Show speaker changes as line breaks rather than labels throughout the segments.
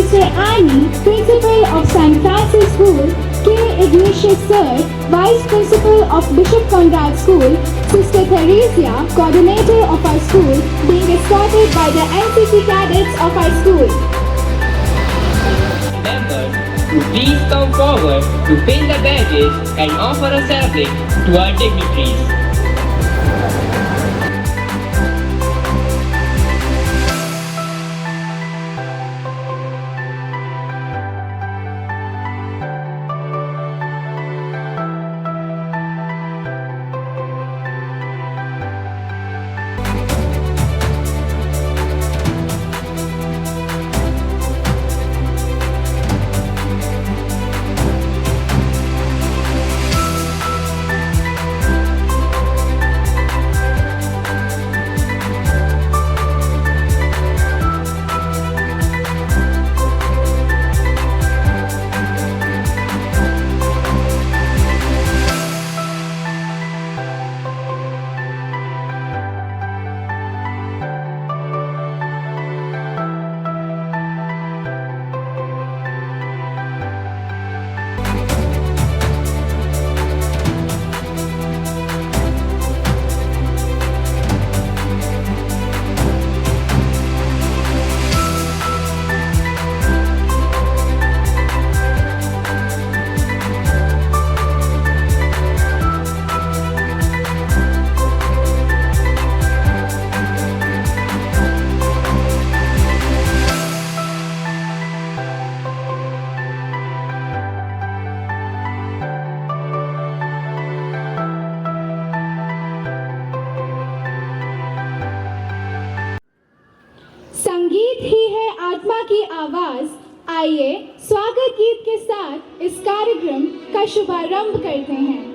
Sister Annie, Principal of St. Francis School, K. Ignatius Sir, Vice Principal of Bishop Conrad School, Sister Theresia, Coordinator of our school, being escorted by the NCC cadets of our school.
Members to please come forward to pin the badges and offer a salute to our dignitaries.
संगीत ही है आत्मा की आवाज। आइए स्वागत गीत के साथ इस कार्यक्रम का शुभारंभ करते हैं।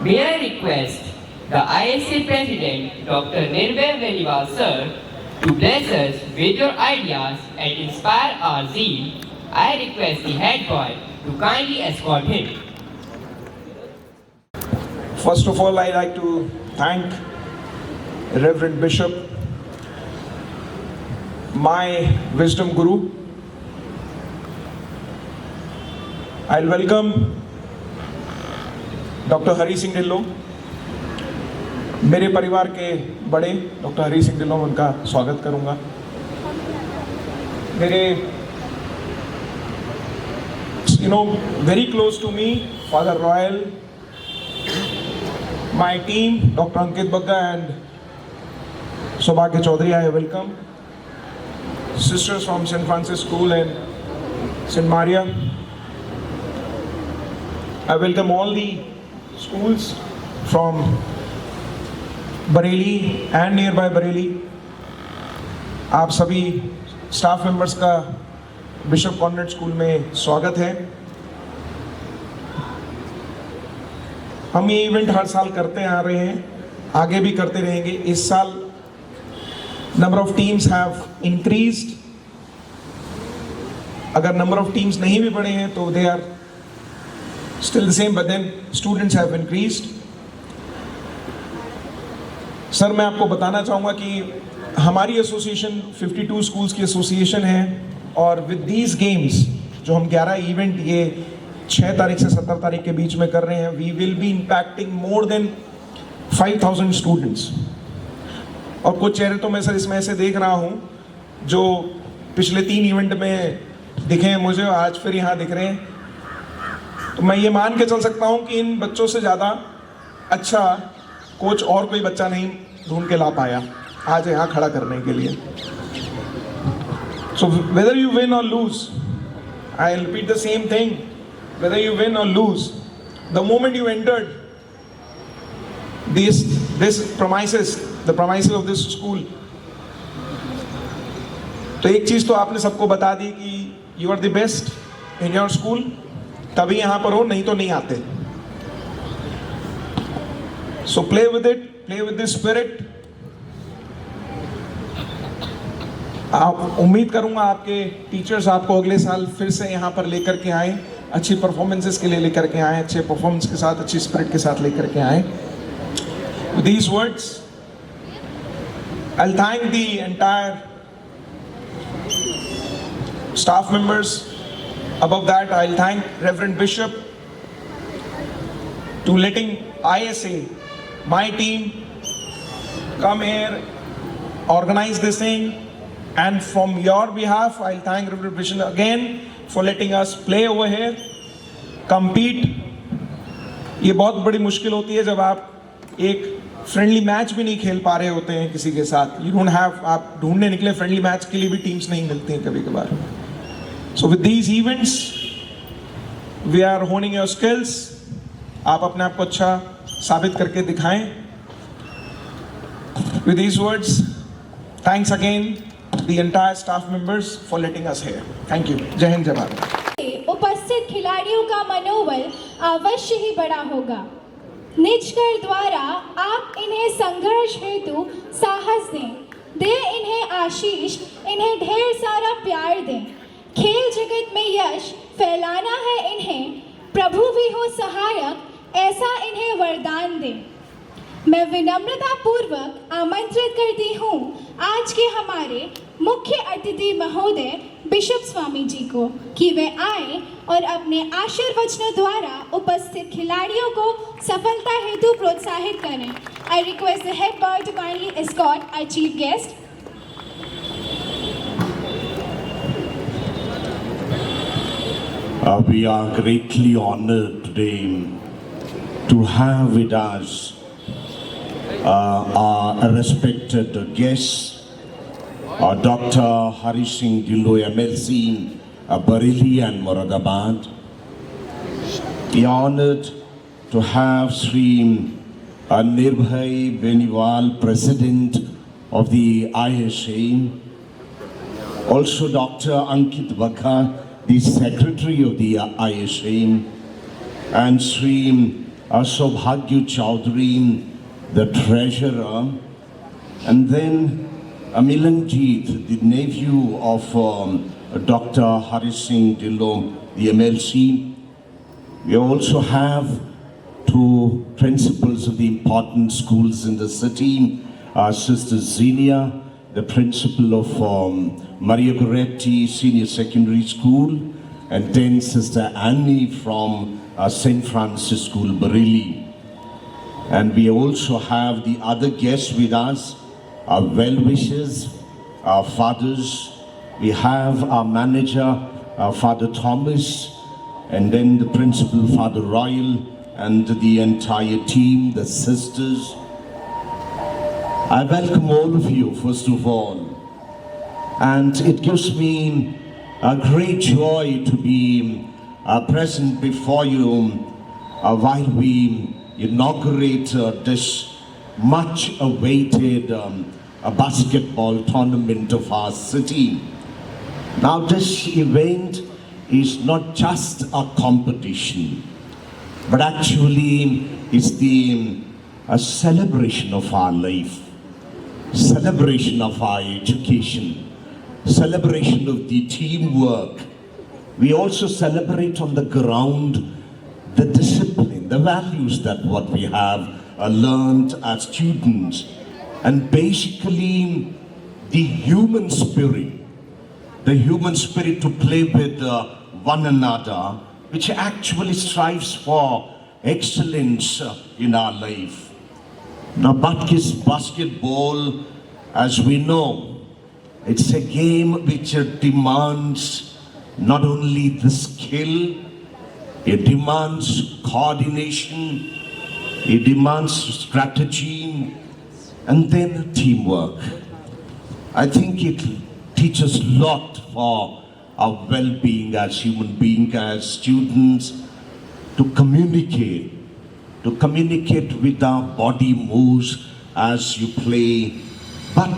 May I request the ISA President, Dr. Nirbhay Veliwal Sir, to bless us with your ideas and inspire our zeal. I request the head boy to kindly escort him.
First of all, I like to thank Reverend Bishop, my wisdom guru. I'll welcome Dr. Hari Singh Dhillon, मेरे परिवार के बड़े doctor Hari Singh Dhillon, उनका स्वागत करूंगा। मेरे very close to me, Father Royal, my team, Dr. Ankit Bagga and Sobhagya Chaudhary, I welcome. Sisters from St. Francis School and St. Maria. I welcome all the schools from Bareilly and nearby Bareilly. आप सभी staff members का bishop convent school में स्वागत है। हम ये event हर साल करते आ रहे हैं, आगे भी करते रहेंगे। इस साल number of teams have increased. अगर नंबर ऑफ टीम्स नहीं भी बढ़े हैं तो they are still the same, but then students have increased. Sir, मैं आपको बताना चाहूँगा कि हमारी एसोसिएशन 52 स्कूल्स की एसोसिएशन है और विद दीज गेम्स जो हम 11 इवेंट ये 6 तारीख से 17 तारीख के बीच में कर रहे हैं, we will be impacting more than 5000 students. और कुछ चेहरे तो मैं सर इसमें ऐसे देख रहा हूँ जो पिछले 3 इवेंट में दिखे हैं मुझे, आज फिर यहाँ दिख रहे हैं। तो मैं ये मान के चल सकता हूँ कि इन बच्चों से ज़्यादा अच्छा कोच और कोई बच्चा नहीं ढूंढ के ला पाया आज यहाँ खड़ा करने के लिए। So whether you win or lose, I repeat the same thing, whether you win or lose, the moment you entered this premises, the premises of this school, तो एक चीज तो आपने सबको बता दी कि you are the best in your school, तभी यहाँ पर हो, नहीं तो नहीं आते। So play with it, play with this spirit. आप उम्मीद करूंगा आपके टीचर्स आपको अगले साल फिर से यहाँ पर लेकर के आए, अच्छी परफॉर्मेंसेस के लिए लेकर के आए, अच्छे परफॉर्मेंस के साथ, अच्छी स्पिरिट के साथ लेकर के आए। With these words, I'll thank the entire staff members. Above that, I'll thank Reverend Bishop to letting ISA, my team, come here, organize this thing. And from your behalf, I'll thank Reverend Bishop again for letting us play over here, compete. ये बहुत बड़ी मुश्किल होती है जब आप एक friendly match भी नहीं खेल पा रहे होते हैं किसी के साथ। यू डोंट हैव, आप ढूंढने निकले फ्रेंडली मैच के लिए भी टीम्स नहीं मिलती हैं कभी कभार। So with these events we are honing your skills. आप अपने आप को अच्छा साबित करके दिखाएं। With these words, thanks again the entire staff members for letting us here. Thank you. जय हिंद, जय भारत।
उपस्थित खिलाड़ियों का मनोबल अवश्य ही बड़ा होगा। निजकर द्वारा आप इन्हें संघर्ष हेतु साहस दें, इन्हें आशीष, इन्हें ढेर सारा प्यार दें। खेल जगत में यश फैलाना है इन्हें, प्रभु भी हो सहायक, ऐसा इन्हें वरदान दें। मैं विनम्रता पूर्वक आमंत्रित करती हूँ आज के हमारे मुख्य अतिथि महोदय बिशप स्वामी जी को कि वे आए और अपने आशीर्वचनों द्वारा उपस्थित खिलाड़ियों को सफलता हेतु प्रोत्साहित करें। I request the head boy to kindly escort our chief guest.
We are greatly honored today to have with us our respected guest, Dr. Hari Singh Dhillon, MLC, Bareilly and Moradabad. We are honored to have Sri Nirbhay Beniwal, President of the ISA, also Dr. Ankit Bagga, the Secretary of the ISA, and Sri Sobhagya Chaudhary, the Treasurer, and then Milanjeet, the nephew of Dr. Hari Singh Dhillon, the MLC. We also have two principals of the important schools in the city, Sister Xenia, the principal of Maria Goretti Senior Secondary School, and then Sister Annie from St. Francis School, Bareilly. And we also have the other guests with us, our well-wishers, our fathers. We have our manager, Father Thomas, and then the principal, Father Royal, and the entire team, the sisters. I welcome all of you, first of all. And it gives me a great joy to be present before you while we inaugurate this much awaited basketball tournament of our city. Now this event is not just a competition, but actually it's a celebration of our life, celebration of our education, celebration of the teamwork. We also celebrate on the ground the discipline, the values that what we have learned as students, and basically the human spirit to play with one another, which actually strives for excellence in our life. Now, basketball, as we know, it's a game which demands not only the skill, it demands coordination, it demands strategy, and then teamwork. I think it teaches a lot for our well-being as human beings, as students, to communicate with our body moves as you play, but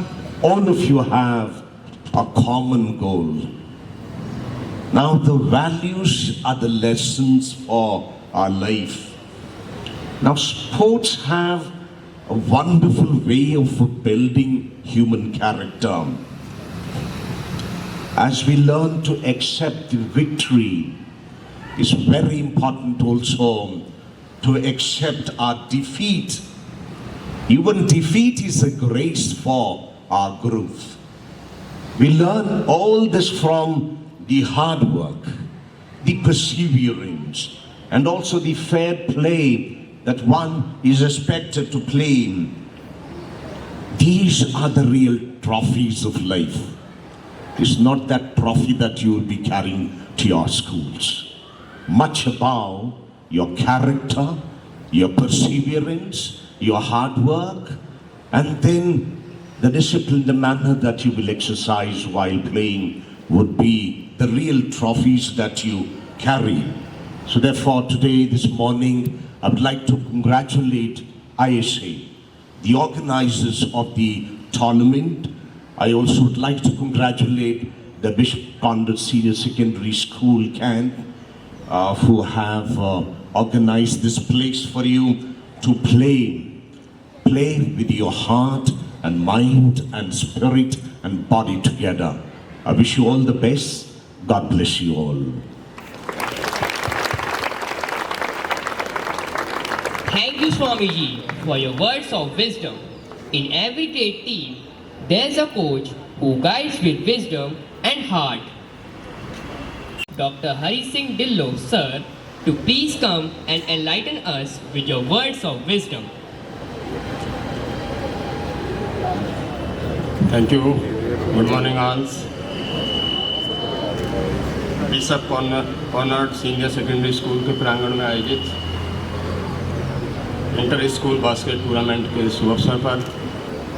all of you have a common goal. Now the values are the lessons for our life. Now sports have a wonderful way of building human character. As we learn to accept the victory, it's very important also to accept our defeat. Even defeat is a grace for our growth. We learn all this from the hard work, the perseverance, and also the fair play that one is expected to play. These are the real trophies of life. It's not that trophy that you will be carrying to your schools. Much about your character, your perseverance, your hard work, and then the discipline, the manner that you will exercise while playing would be the real trophies that you carry. So therefore today, this morning, I would like to congratulate ISA, the organizers of the tournament. I also would like to congratulate the Bishop Conrad Senior Secondary School camp who have organized this place for you to play with your heart and mind and spirit and body together. I wish you all the best. God bless you all.
Thank you, Swamiji, for your words of wisdom. In every great team, there's a coach who guides with wisdom and heart. Dr. Hari Singh Dillo, sir, to please come and enlighten us with your words of wisdom.
Thank you. Good morning, all. Bishop Conrad senior secondary school के प्रांगण में आयोजित inter school basket tournament के शुभ अवसर पर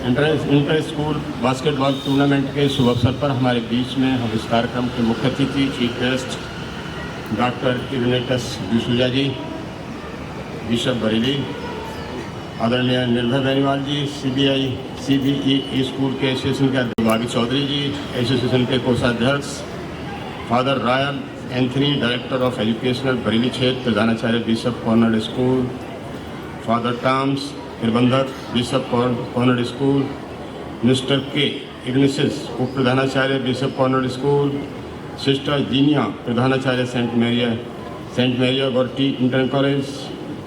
inter school basketball tournament के शुभ अवसर पर हमारे बीच में हम इस कार्यक्रम के मुख्य अतिथि chief guest doctor Ignatius D'Souza ji, Bishop Bareilly, आदरणीय निर्भय बेनीवाल जी, CBE स्कूल के एसोसिएशन के अध्यक्ष चौधरी जी, एसोसिएशन के कोषाध्यक्ष father Royal Anthony, director of educational Bareilly क्षेत्र, प्रधानाचार्य Bishop Conrad school, father Toms, प्रबंधक Bishop Conrad school, mister K Ignatius, उप प्रधानाचार्य Bishop Conrad school, sister Jinia, प्रधानाचार्य saint Maria Goretti inter college,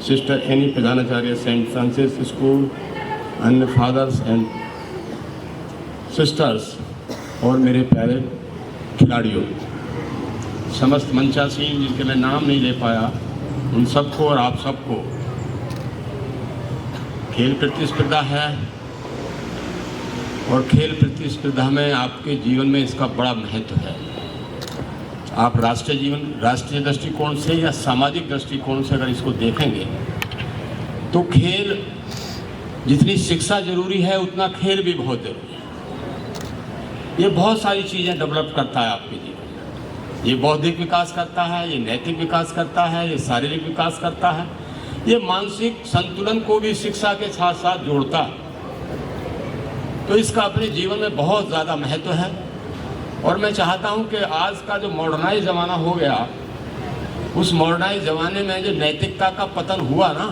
Sister Annie Pradhanacharya, St. Francis School, अन्य fathers and sisters और मेरे प्यारे खिलाड़ियों, समस्त मंचासीन जिनके मैं नाम नहीं ले पाया, उन सबको और आप सबको खेल प्रतिस्पर्धा है और खेल प्रतिस्पर्धा में आपके जीवन में इसका बड़ा महत्व है। आप राष्ट्रीय दृष्टिकोण से या सामाजिक दृष्टिकोण से अगर इसको देखेंगे तो खेल जितनी शिक्षा जरूरी है उतना खेल भी बहुत जरूरी है। ये बहुत सारी चीज़ें डेवलप करता है आपके जीवन में। ये बौद्धिक विकास करता है, ये नैतिक विकास करता है, ये शारीरिक विकास करता है, ये मानसिक संतुलन को भी शिक्षा के साथ साथ जोड़ता है। तो इसका अपने जीवन में बहुत ज़्यादा महत्व है। और मैं चाहता हूँ कि आज का जो मॉडर्नाइज ज़माना हो गया, उस मॉडर्नाइज ज़माने में जो नैतिकता का पतन हुआ ना,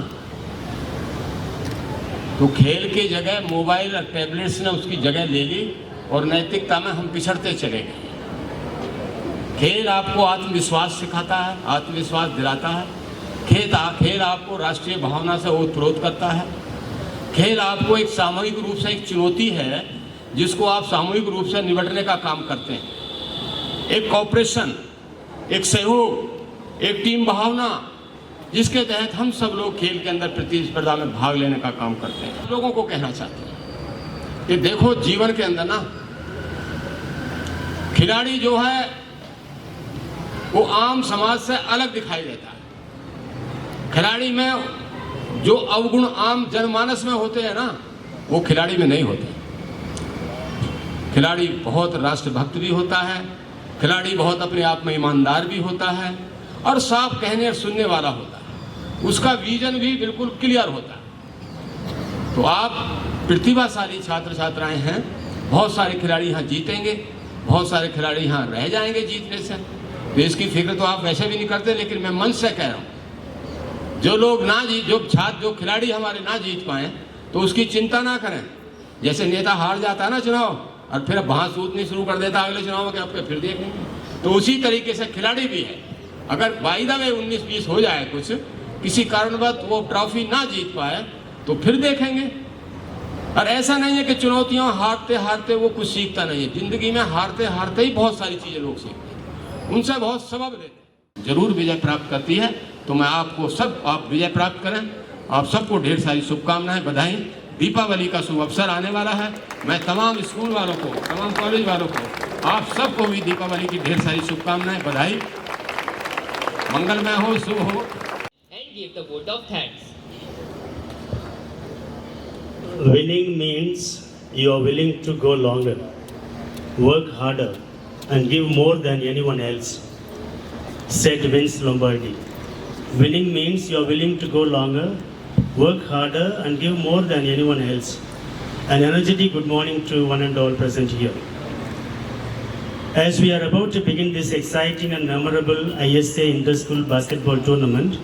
तो खेल की जगह मोबाइल और टैबलेट्स ने उसकी जगह ले ली और नैतिकता में हम पिछड़ते चले गए। खेल आपको आत्मविश्वास सिखाता है, आत्मविश्वास दिलाता है। खेल आपको राष्ट्रीय भावना से ओतप्रोत करता है। खेल आपको एक सामूहिक रूप से एक चुनौती है जिसको आप सामूहिक रूप से निपटने का काम करते हैं। एक कॉपरेशन, एक सहयोग, एक टीम भावना, जिसके तहत हम सब लोग खेल के अंदर प्रतिस्पर्धा में भाग लेने का काम करते हैं। लोगों को कहना चाहते हैं कि देखो, जीवन के अंदर ना खिलाड़ी जो है वो आम समाज से अलग दिखाई देता है। खिलाड़ी में जो अवगुण आम जनमानस में होते हैं ना, वो खिलाड़ी में नहीं होते। खिलाड़ी बहुत राष्ट्रभक्त भी होता है, खिलाड़ी बहुत अपने आप में ईमानदार भी होता है और साफ कहने और सुनने वाला होता है। उसका विजन भी बिल्कुल क्लियर होता है। तो आप प्रतिभाशाली छात्र छात्राएं हैं। बहुत सारे खिलाड़ी यहाँ जीतेंगे, बहुत सारे खिलाड़ी यहाँ रह जाएंगे जीतने से। तो इसकी फिक्र तो आप वैसे भी नहीं करते, लेकिन मैं मन से कह रहा हूँ, जो लोग जो खिलाड़ी हमारे ना जीत पाए तो उसकी चिंता ना करें। जैसे नेता हार जाता है ना चुनाव और फिर वहाँ सूतनी शुरू कर देता अगले चुनाव में, आपके फिर देखेंगे। तो उसी तरीके से खिलाड़ी भी है। अगर वायदा में 19-20 हो जाए, कुछ किसी कारणवश वो ट्रॉफी ना जीत पाए तो फिर देखेंगे। और ऐसा नहीं है कि चुनौतियां हारते हारते वो कुछ सीखता नहीं है। जिंदगी में हारते हारते ही बहुत सारी चीजें लोग सीखते हैं, उनसे बहुत सबक लेते हैं। जरूर विजय प्राप्त करती है। तो मैं आप विजय प्राप्त करें। आप सबको ढेर सारी शुभकामनाएं, बधाई। दीपावली का शुभ अवसर आने वाला है। मैं तमाम स्कूल वालों को, तमाम कॉलेज वालों को, आप सबको भी दीपावली की ढेर सारी शुभकामनाएं, बधाई। मंगलमय हो, शुभ हो।
And give the vote of thanks.
Winning means you are willing to go longer, work harder, and give more than anyone else, said Vince Lombardi. Winning means you are willing to go longer, work harder, and give more than anyone else. An energetic good morning to one and all present here. As we are about to begin this exciting and memorable ISA Inter-School Basketball Tournament,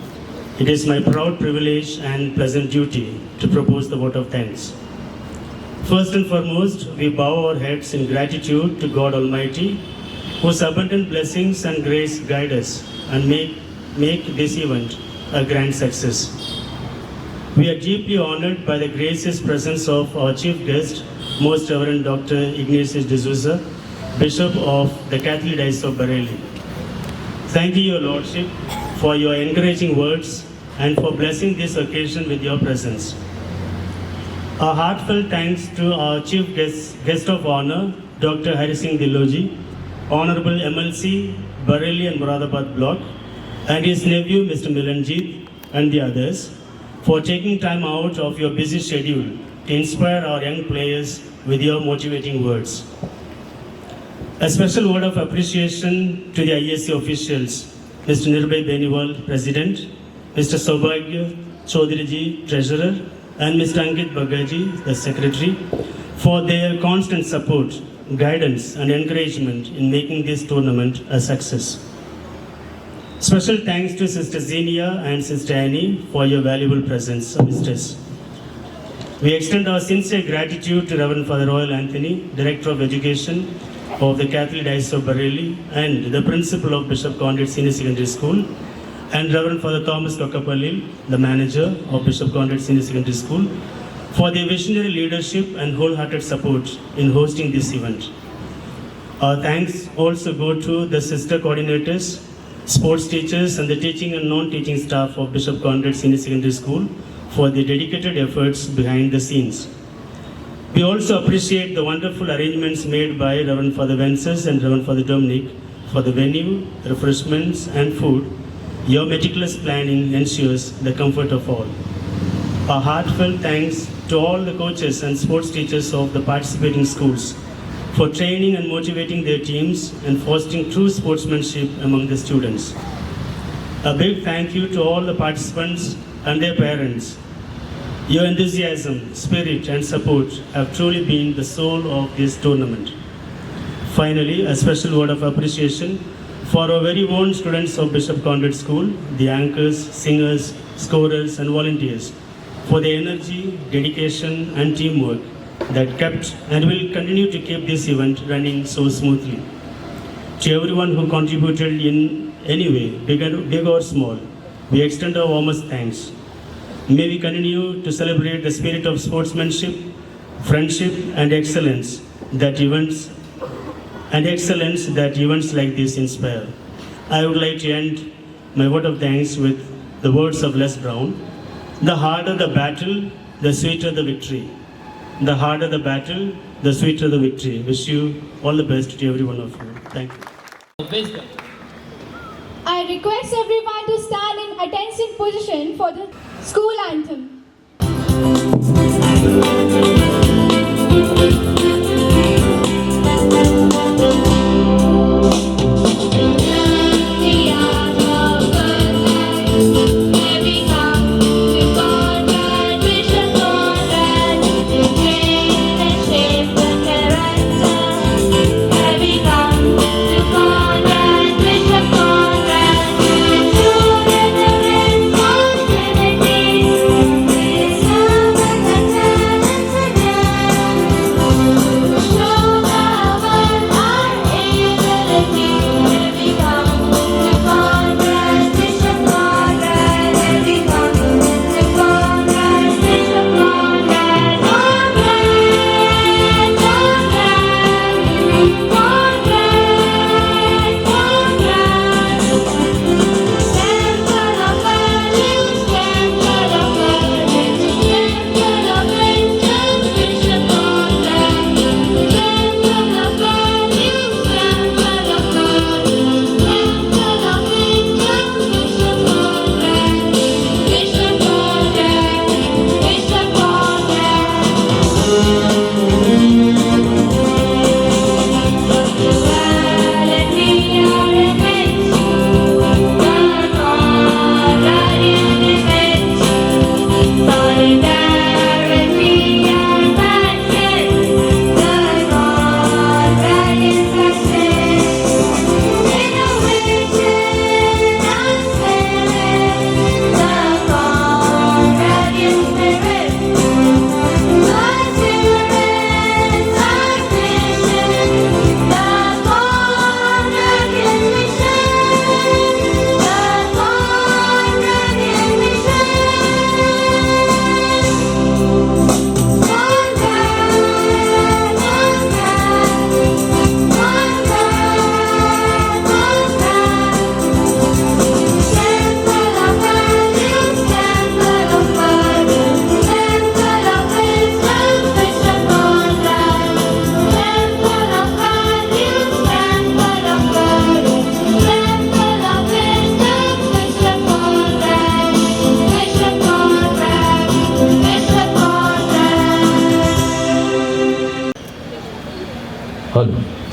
it is my proud privilege and pleasant duty to propose the vote of thanks. First and foremost, we bow our heads in gratitude to God Almighty, whose abundant blessings and grace guide us and make this event a grand success. We are deeply honored by the gracious presence of our chief guest, Most Reverend Dr. Ignatius D'Souza, Bishop of the Catholic Diocese of Bareilly. Thank you, Your Lordship, for your encouraging words and for blessing this occasion with your presence. A heartfelt thanks to our chief guest of honor, Dr. Hari Singh Dilloji, Honorable MLC, Bareilly and Moradabad Block, and his nephew, Mr. Milanjeet, and the others, for taking time out of your busy schedule to inspire our young players with your motivating words. A special word of appreciation to the ISC officials, Mr. Nirbhay Beniwal, President, Mr. Saubhagya Chaudhary, Treasurer, and Mr. Ankit Bagaji, the Secretary, for their constant support, guidance, and encouragement in making this tournament a success. Special thanks to Sister Xenia and Sister Annie for your valuable presence amidst us. We extend our sincere gratitude to Reverend Father Royal Anthony, Director of Education of the Catholic Diocese of Bareilly and the Principal of Bishop Conrad Senior Secondary School, and Reverend Father Thomas Kokapalil, the manager of Bishop Conrad Senior Secondary School, for their visionary leadership and wholehearted support in hosting this event. Our thanks also go to the sister coordinators, sports teachers, and the teaching and non-teaching staff of Bishop Conrad Senior Secondary School for their dedicated efforts behind the scenes. We also appreciate the wonderful arrangements made by Reverend Father Vences and Reverend Father Dominic for the venue, refreshments, and food. Your meticulous planning ensures the comfort of all. A heartfelt thanks to all the coaches and sports teachers of the participating schools for training and motivating their teams and fostering true sportsmanship among the students. A big thank you to all the participants and their parents. Your enthusiasm, spirit, and support have truly been the soul of this tournament. Finally, a special word of appreciation for our very own students of Bishop Conrad School, the anchors, singers, scorers, and volunteers, for their energy, dedication, and teamwork that kept and will continue to keep this event running so smoothly. To everyone who contributed in any way, big or small, we extend our warmest thanks. May we continue to celebrate the spirit of sportsmanship, friendship, and excellence that events like this inspire. I would like to end my word of thanks with the words of Les Brown. The harder the battle, the sweeter the victory. The harder the battle, the sweeter the victory. Wish you all the best to every one of you. Thank you.
Wisdom.
I request everyone to stand in attention position for the school anthem.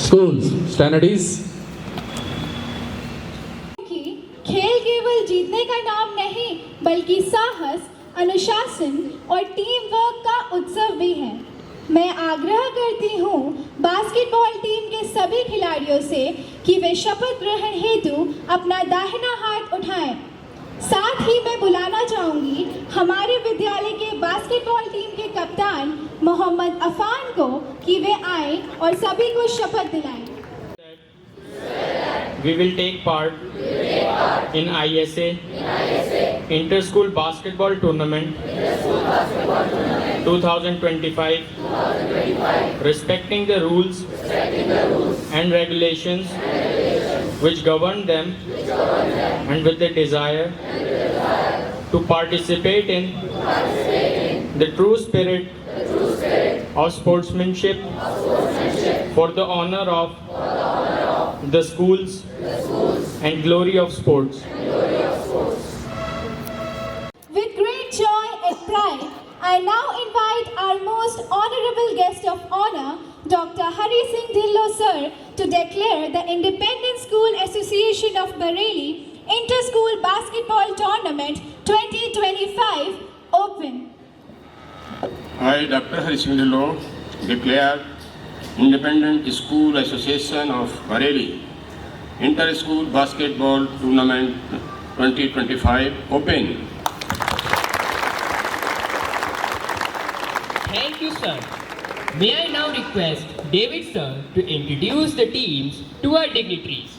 Schools, standard is.
कि खेल केवल जीतने का नाम नहीं बल्कि साहस, अनुशासन और टीम वर्क का उत्सव भी है। मैं आग्रह करती हूँ बास्केटबॉल टीम के सभी खिलाड़ियों से कि वे शपथ ग्रहण हेतु अपना दाहिना हाथ उठाएं। साथ ही मैं बुलाना चाहूंगी हमारे विद्यालय के बास्केटबॉल टीम के कप्तान मोहम्मद अफान को कि वे आए और सभी को शपथ दिलाएं।
we will take part in ISA, Inter-School Basketball Tournament 2025, respecting the rules and regulations which govern them, and with the desire to participate in the true spirit of sportsmanship for the honor of the schools and glory of sports.
With great joy and pride, I now invite our most honorable guest of honor, Dr. Hari Singh Dhillon sir, to declare the Independent School Association of Bareilly Inter-School Basketball Tournament 2025 open.
I, Dr. Hari Singh Dhillon, declare Independent School Association of Bareilly Inter-School Basketball Tournament 2025 open.
Thank you, sir. May I now request David sir to introduce the teams to our dignitaries.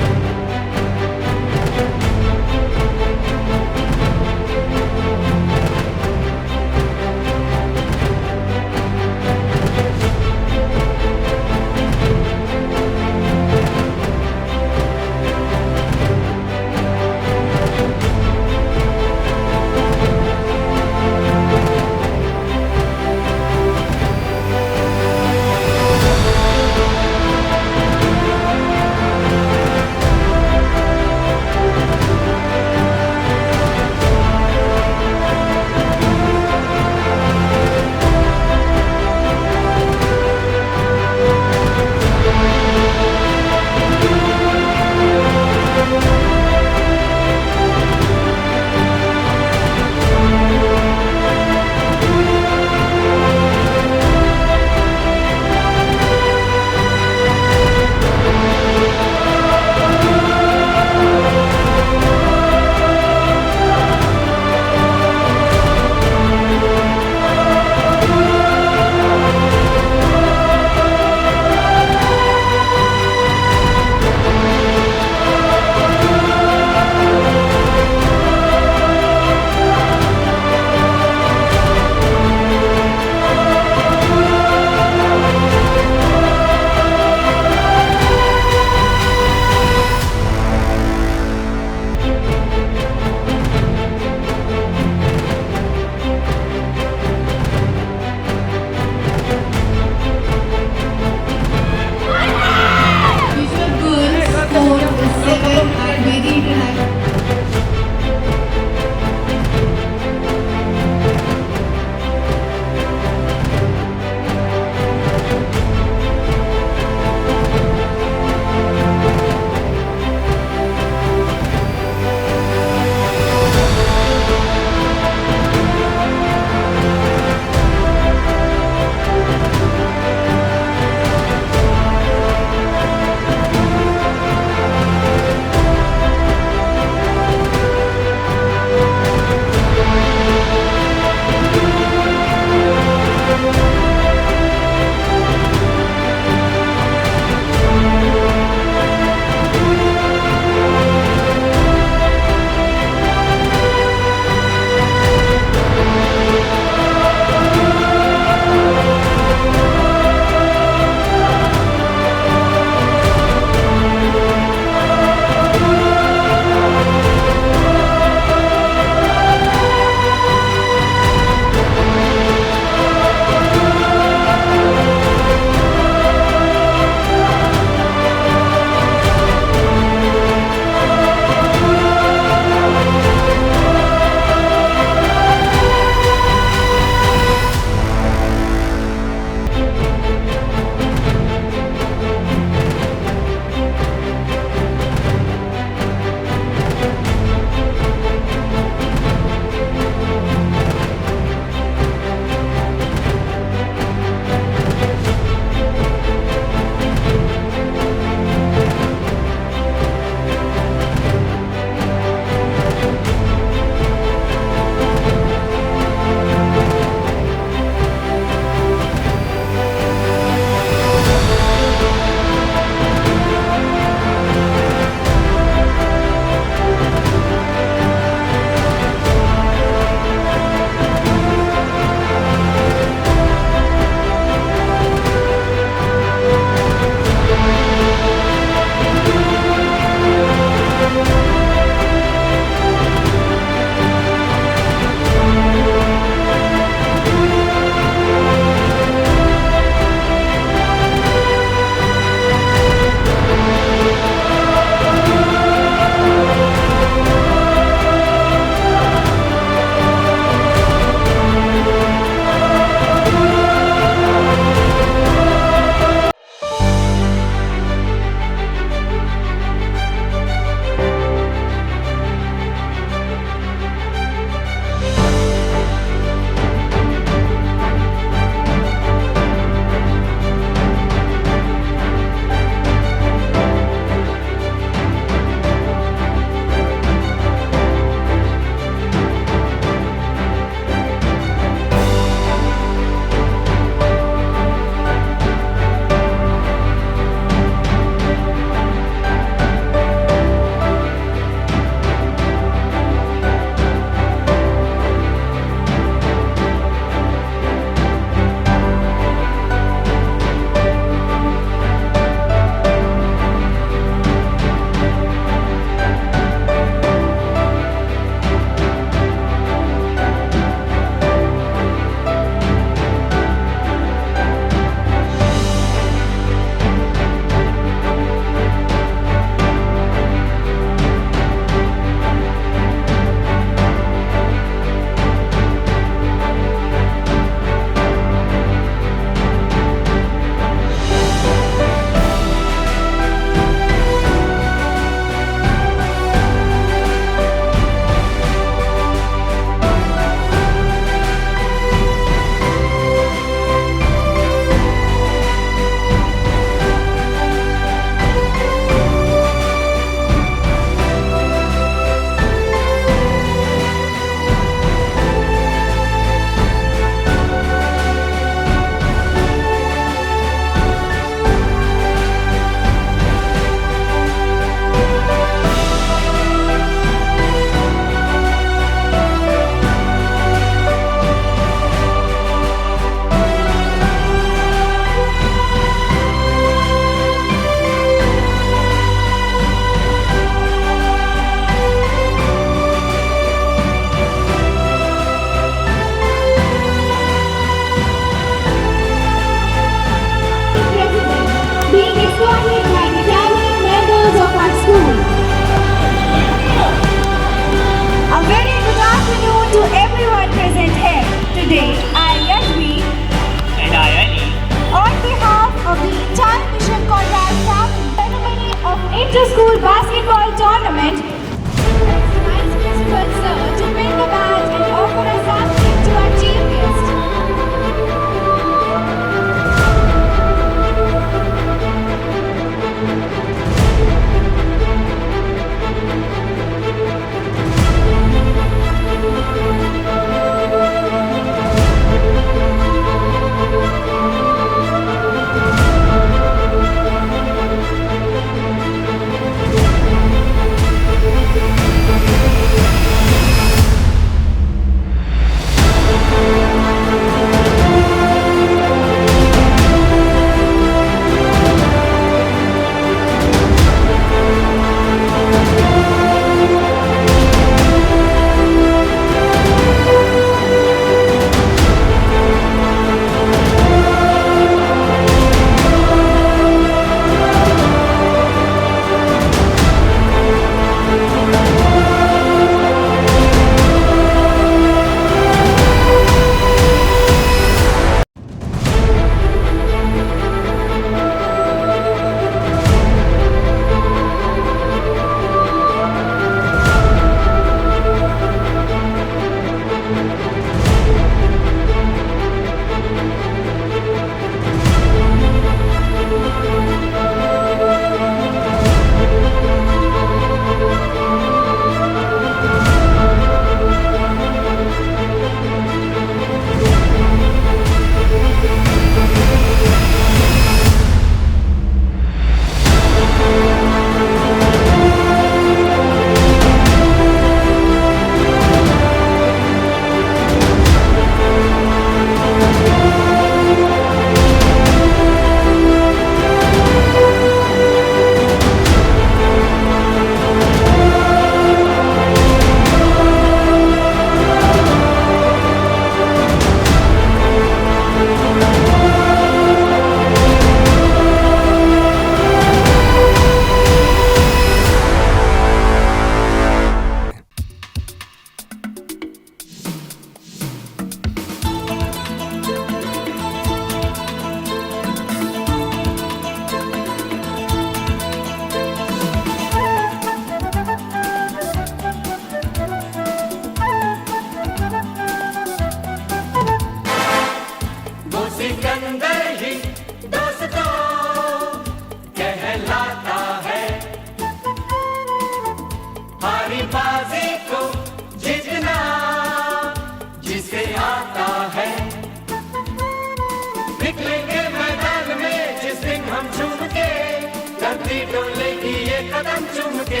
कदम चूम के,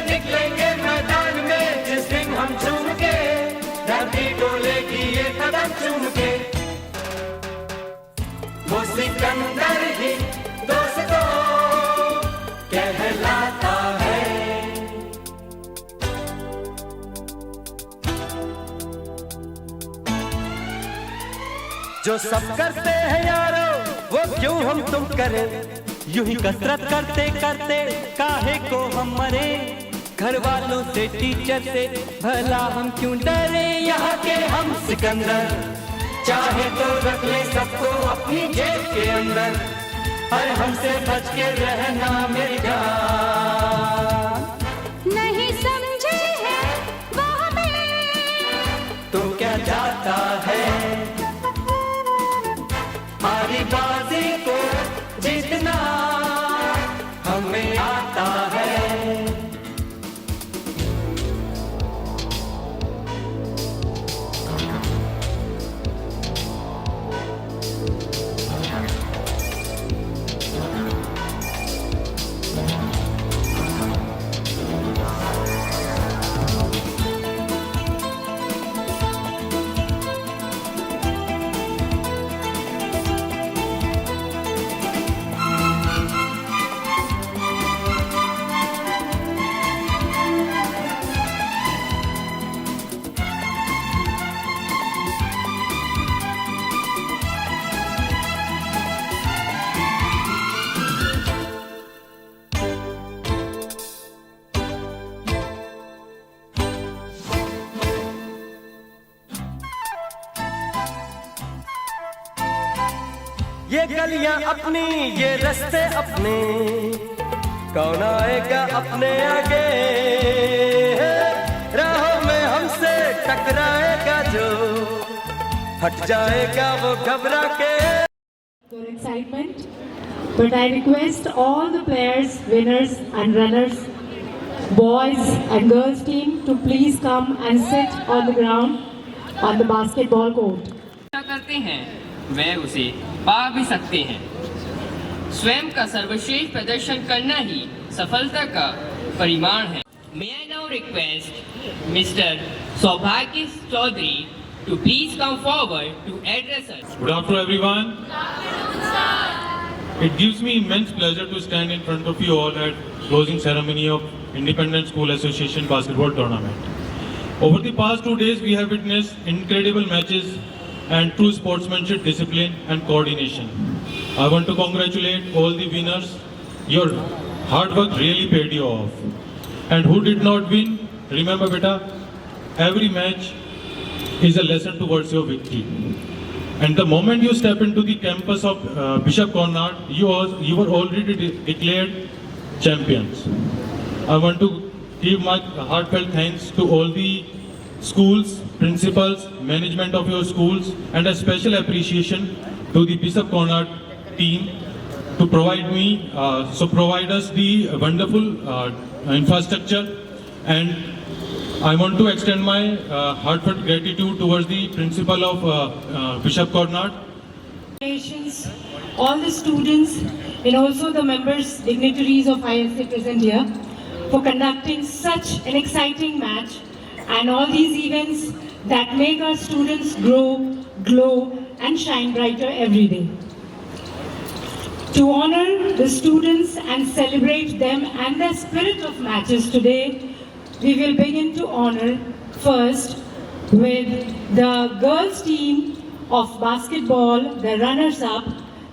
निकलेंगे मैदान में जिस दिन हम झूम के, धरती डोलेगी ये कदम चूम के। वो सिकंदर ही दोस्तों कहलाता है। जो सब करते हैं यारो वो क्यों हम तुम करें, यूं ही कसरत करते करते काहे को हम मरे। घर वालों से टीचर से भला हम क्यों डरे, यहाँ के हम सिकंदर चाहे तो रख ले सबको अपनी जेब के अंदर, और हमसे बच के रहना मेरी जान।
नहीं समझे हैं वो हमें,
तो क्या जाता है हमारी बाजी को जीतना हमें आता है। ये गलियां अपनी ये रास्ते अपने, कौन आएगा अपने आगे, राहों में हमसे टकराएगा जो, हट जाएगा वो घबरा के।
Your excitement, but I request all the players, winners and runners, boys and girls team to please come and sit on the ground on the basketball court.
करते हैं वह उसे पा भी सकते हैं। स्वयं का सर्वश्रेष्ठ प्रदर्शन करना ही सफलता का परिमाण है। May I now request Mr. Saubhagya Chaudhary to please come forward to address us.
Good afternoon, everyone. It gives me immense pleasure to stand in front of you all at closing ceremony of Independent School Association Basketball Tournament. Over the past 2 days, we have witnessed incredible matches and true sportsmanship, discipline and coordination. I want to congratulate all the winners. Your hard work really paid you off. And who did not win, remember beta, every match is a lesson towards your victory. And the moment you step into the campus of Bishop Conrad, you were already declared champions. I want to give my heartfelt thanks to all the schools, principals, management of your schools, and a special appreciation to the Bishop Conrad team to provide us the wonderful infrastructure. And I want to extend my heartfelt gratitude towards the principal of Bishop Conrad.
Congratulations, all the students and also the members, dignitaries of ISA present here for conducting such an exciting match, and all these events that make our students grow, glow and shine brighter every day. To honor the students and celebrate them and their spirit of matches today, we will begin to honor first with the girls team of basketball, the runners-up,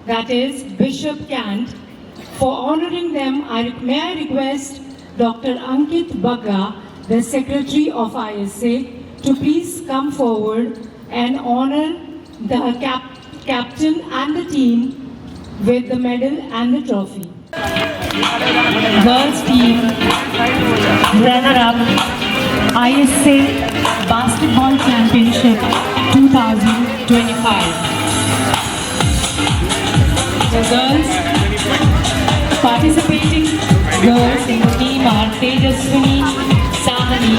that is Bishop Cant. For honoring them, may I request Dr. Ankit Bagga, the Secretary of ISA, to please come forward and honor the captain and the team with the medal and the trophy. Girls team, runner-up, ISA Basketball Championship 2025. The girls participating girls in the team are Tejaswini Sahani,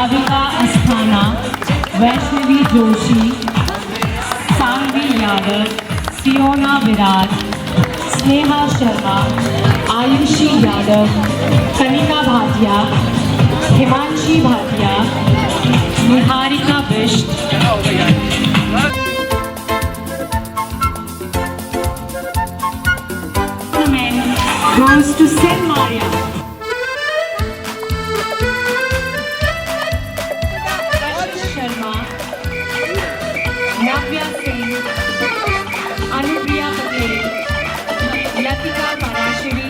Avika Asthana, Vaishnavi Joshi, Sangvi Yadav, Siona Viraj, Sneha Sharma, Ayushi Yadav, Kanika Bhatia, Himanshi Bhatia, Niharika Bisht. Goes to St. Maria. Sharma, Navya Singh, Anupriya Patel, Latika Parashiri,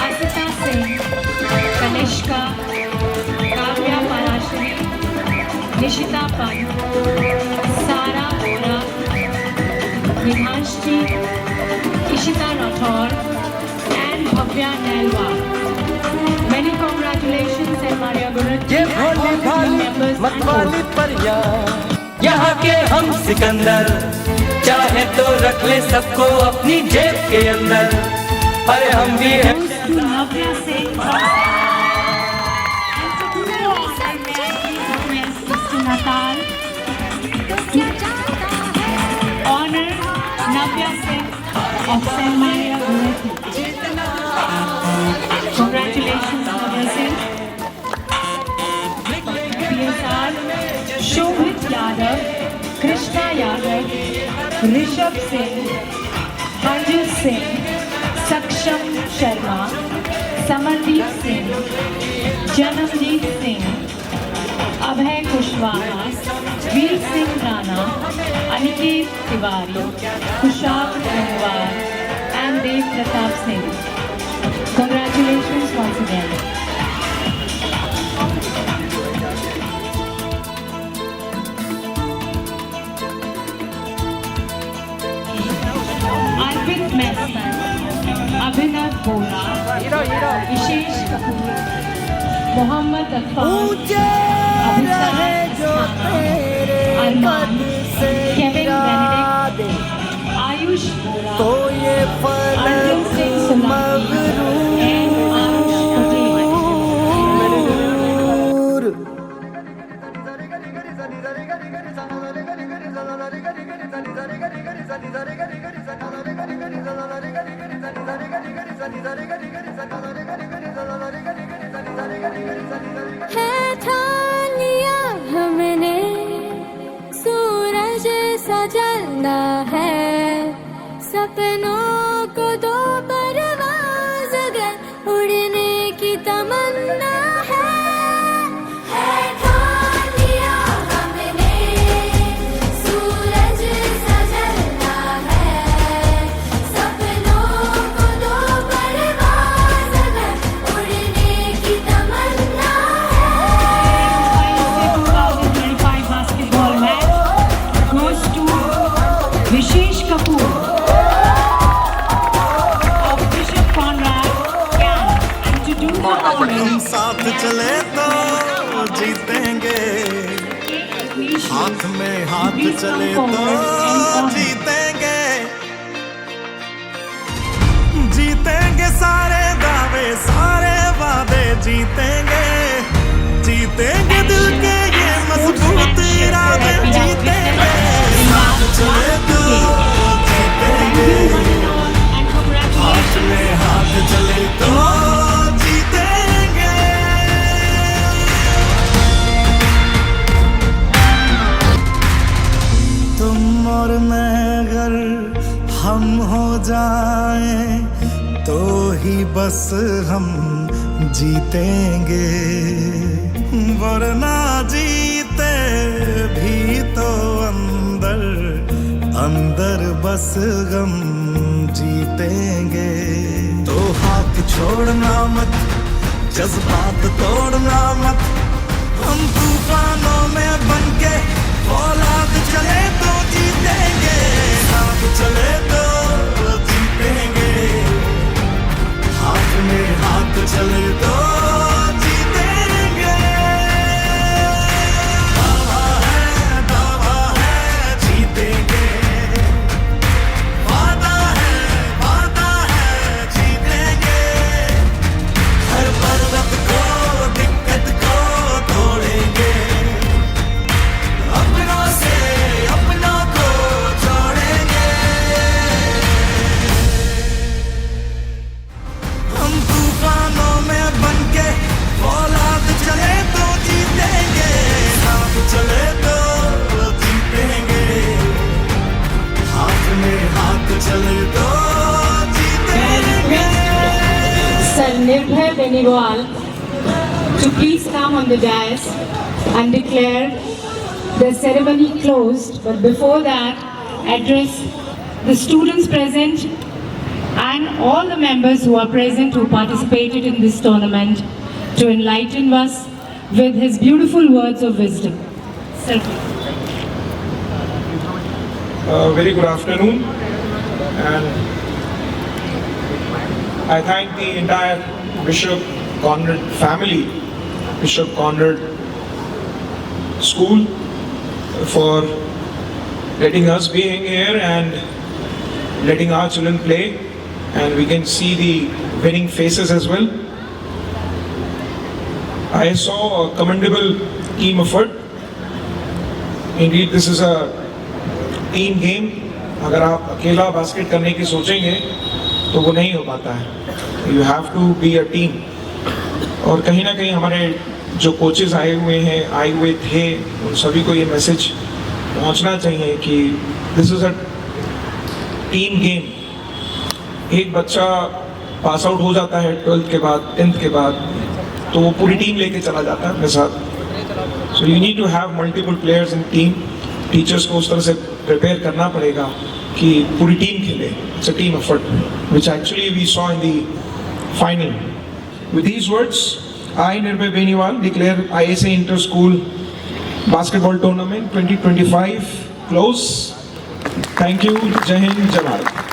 Asita Singh, Kanishka, Kavya Parashiri, Nishita Pant, Sara Bora, Nidhanshi, Ishita Rathore, and Bhavya Nelwa. Many congratulations and Maria Goretti
ये
and
भोली
all the team
Bhali
members and
मतवाली
coach.
परिया, यहाँ के हम सिकंदर, चाहे तो रख ले सबको अपनी जेब के अंदर, अरे हम भी हैं।
Goes to Navya Singh. And to do honor, may I please request Mr. Natal to honor Navya Singh of St. Maria Goretti. Congratulations, Navya Singh. PSR, Shobhit Yadav, Krishna Yadav, Rishabh Singh, Harjit Singh, Saksham Sharma, Samardeep Singh, Janamjeet Singh, Abhay Kushwaha, Veer Singh Rana, Aniket Tiwari, Kushal Gangwar, and Dev Pratap Singh. Congratulations once again. Arpit Mehta, Abhinav Bora, Vishesh Kapoor, Mohammad Affan, Abhisar Asthana, Arman, Kevin Benedict, Ayush Bora, Arjun Singh Sulami, and Anush Patel.
है ठान लिया हमने सूरज सा जलना है, सपनों को दो परवाज़ अगर उड़ने की तमन्ना है ठान लिया हमने सूरज सा जलना है, सपनों को दो परवाज़ अगर उड़ने की तमन्ना
The 2025 basketball match goes to Vishesh Kapoor of Bishop Conrad Camp. And to do the honors,
साथ चले तो जीतेंगे, हाथ में हाथ चले तो जीतेंगे, जीतेंगे सारे दावे सारे वादे जीतेंगे, जीतेंगे दिल के ये मजबूत इरादे जीतेंगे, साथ चले तो जीतेंगे, हाथ में हाथ चले तो जीतेंगे। तुम और मैं अगर हम हो जाएं तो ही बस हम जीतेंगे, वरना जीते भी तो अंदर अंदर बस गम जीतेंगे। तो हाथ छोड़ना मत, जज्बात तोड़ना मत, हम तूफानों में बनके औलाद चले तो जीतेंगे, साथ चले तो जीतेंगे, हाथ में हाथ चले तो जीतेंगे। दावा है जीतेंगे, वादा है जीतेंगे, हर पर्वत को दिक्कत को तोड़ेंगे,
Beniwal to please come on the dais and declare the ceremony closed, but before that, address the students present and all the members who are present who participated in this tournament to enlighten us with his beautiful words of wisdom. Sir.
Very good afternoon, and I thank the entire Bishop Conrad family, Bishop Conrad School, for letting us being here and letting our children play, and we can see the winning faces as well. I saw a commendable team effort. Indeed, this is a team game. अगर आप अकेला basket करने की सोचेंगे तो वो नहीं हो पाता है. You have to be a team. और कहीं ना कहीं हमारे जो कोचेस आए हुए थे, उन सभी को ये मैसेज पहुंचना चाहिए कि this is a team game. एक बच्चा पास आउट हो जाता है 12th के बाद, 10th के बाद, तो वो पूरी टीम लेके चला जाता है अपने साथ. So you need to have multiple players in team. Teachers को उस तरह से प्रिपेयर करना पड़ेगा कि पूरी टीम खेले. It's a team effort which actually we saw in the final. With these words, I, Nirbhay Beniwal, declare ISA Inter-School Basketball Tournament 2025 close. Thank you. Jai Hind, Jai Bharat.